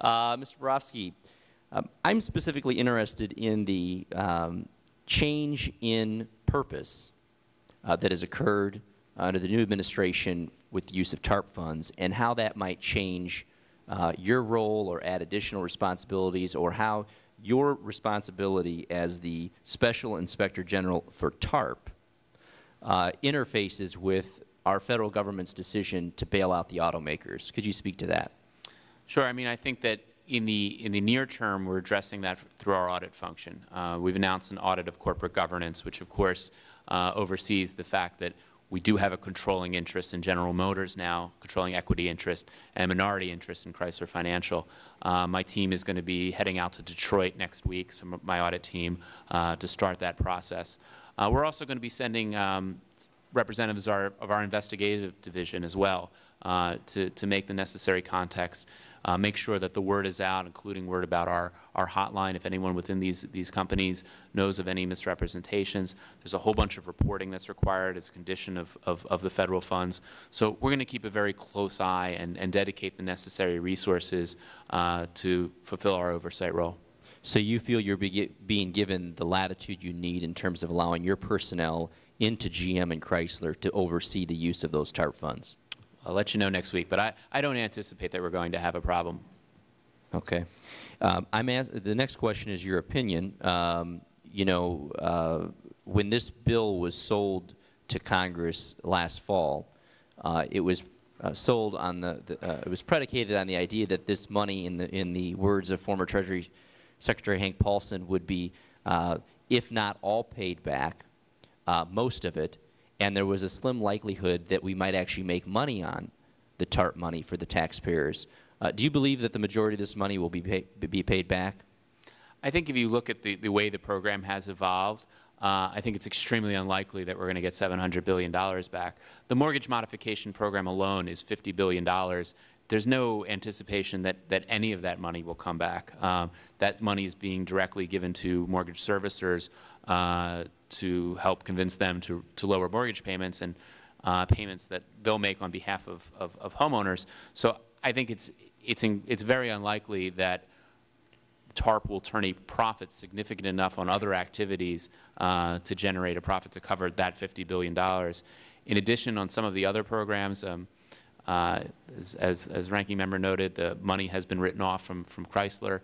Mr. Borofsky, I'm specifically interested in the change in purpose that has occurred under the new administration with the use of TARP funds, and how that might change your role or add additional responsibilities, or how your responsibility as the Special Inspector General for TARP interfaces with our Federal Government's decision to bail out the automakers. Could you speak to that? Sure. I mean, I think that in the near term, we're addressing that through our audit function. We've announced an audit of corporate governance, which of course oversees the fact that we do have a controlling interest in General Motors now, controlling equity interest, and minority interest in Chrysler Financial. My team is going to be heading out to Detroit next week, some of my audit team, to start that process. We're also going to be sending representatives of our investigative division as well to make the necessary contacts, make sure that the word is out, including word about our hotline. If anyone within these companies knows of any misrepresentations, there's a whole bunch of reporting that's required as a condition of the Federal funds. So we're going to keep a very close eye and dedicate the necessary resources to fulfill our oversight role. So you feel you're being given the latitude you need in terms of allowing your personnel into GM and Chrysler to oversee the use of those TARP funds? I'll let you know next week, but I don't anticipate that we're going to have a problem. Okay. The next question is your opinion. When this bill was sold to Congress last fall, it was sold on it was predicated on the idea that this money, in the words of former Treasury Secretary Hank Paulson, would be, if not all paid back, most of it, and there was a slim likelihood that we might actually make money on the TARP money for the taxpayers. Do you believe that the majority of this money will be paid back? I think if you look at the way the program has evolved, I think it's extremely unlikely that we're going to get $700 billion back. The mortgage modification program alone is $50 billion. There's no anticipation that any of that money will come back. That money is being directly given to mortgage servicers to help convince them to lower mortgage payments and payments that they'll make on behalf of homeowners. So I think it's very unlikely that TARP will turn a profit significant enough on other activities to generate a profit to cover that $50 billion. In addition, on some of the other programs, as Ranking Member noted, the money has been written off from Chrysler.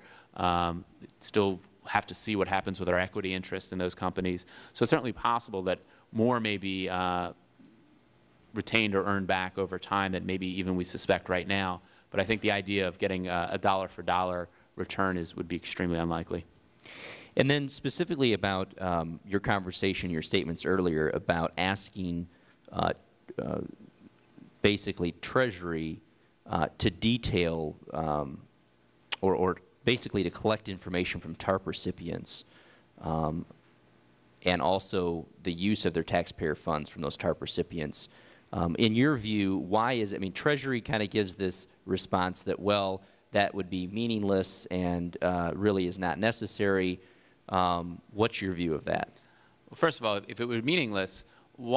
Still have to see what happens with our equity interest in those companies. So it's certainly possible that more may be retained or earned back over time than maybe even we suspect right now. But I think the idea of getting a dollar-for-dollar return would be extremely unlikely. And then specifically about your conversation, your statements earlier about asking basically Treasury to detail or basically to collect information from TARP recipients and also the use of their taxpayer funds from those TARP recipients. In your view, why is it? I mean, Treasury kind of gives this response that, well, that would be meaningless and really is not necessary. What's your view of that? Well, first of all, if it were meaningless,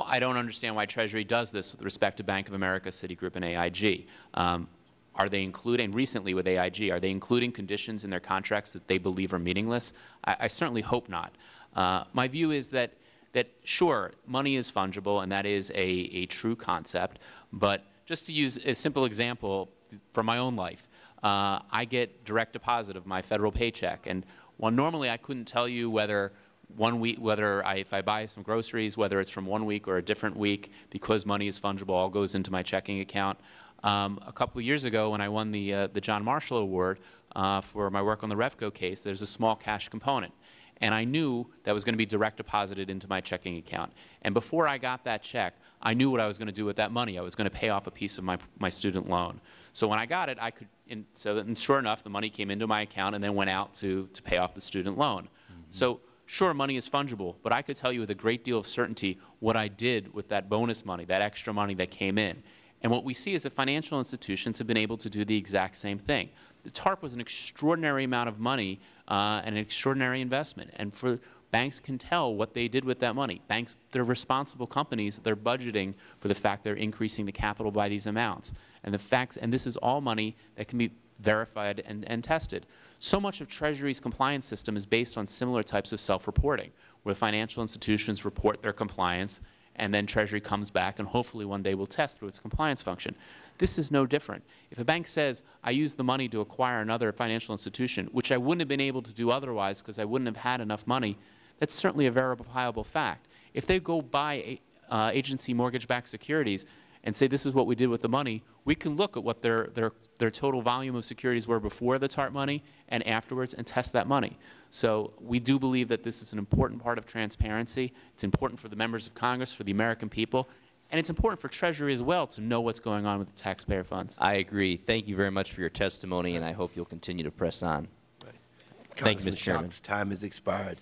I don't understand why Treasury does this with respect to Bank of America, Citigroup, and AIG. Are they including, recently with AIG, are they including conditions in their contracts that they believe are meaningless? I certainly hope not. My view is that sure, money is fungible, and that is a true concept. But just to use a simple example from my own life, I get direct deposit of my federal paycheck. And while normally I couldn't tell you whether if I buy some groceries, whether it's from one week or a different week, because money is fungible, all goes into my checking account. A couple of years ago, when I won the John Marshall Award for my work on the Refco case, there's a small cash component. And I knew that was going to be direct deposited into my checking account. And before I got that check, I knew what I was going to do with that money. I was going to pay off a piece of my student loan. So when I got it, and sure enough, the money came into my account and then went out to pay off the student loan. Mm-hmm. So sure, money is fungible, but I could tell you with a great deal of certainty what I did with that bonus money, that extra money that came in. And what we see is that financial institutions have been able to do the exact same thing. The TARP was an extraordinary amount of money and an extraordinary investment. And banks can tell what they did with that money. Banks, they're responsible companies. They're budgeting for the fact they're increasing the capital by these amounts. And this is all money that can be verified and tested. So much of Treasury's compliance system is based on similar types of self-reporting, where financial institutions report their compliance, and then Treasury comes back and hopefully one day will test through its compliance function. This is no different. If a bank says, I used the money to acquire another financial institution, which I wouldn't have been able to do otherwise because I wouldn't have had enough money, that's certainly a verifiable fact. If they go buy agency mortgage-backed securities and say this is what we did with the money, we can look at what their total volume of securities were before the TARP money and afterwards and test that money. So we do believe that this is an important part of transparency. It's important for the members of Congress, for the American people, and it's important for Treasury as well to know what's going on with the taxpayer funds. I agree. Thank you very much for your testimony, and I hope you'll continue to press on. Thank you, Mr. Chairman. Time has expired.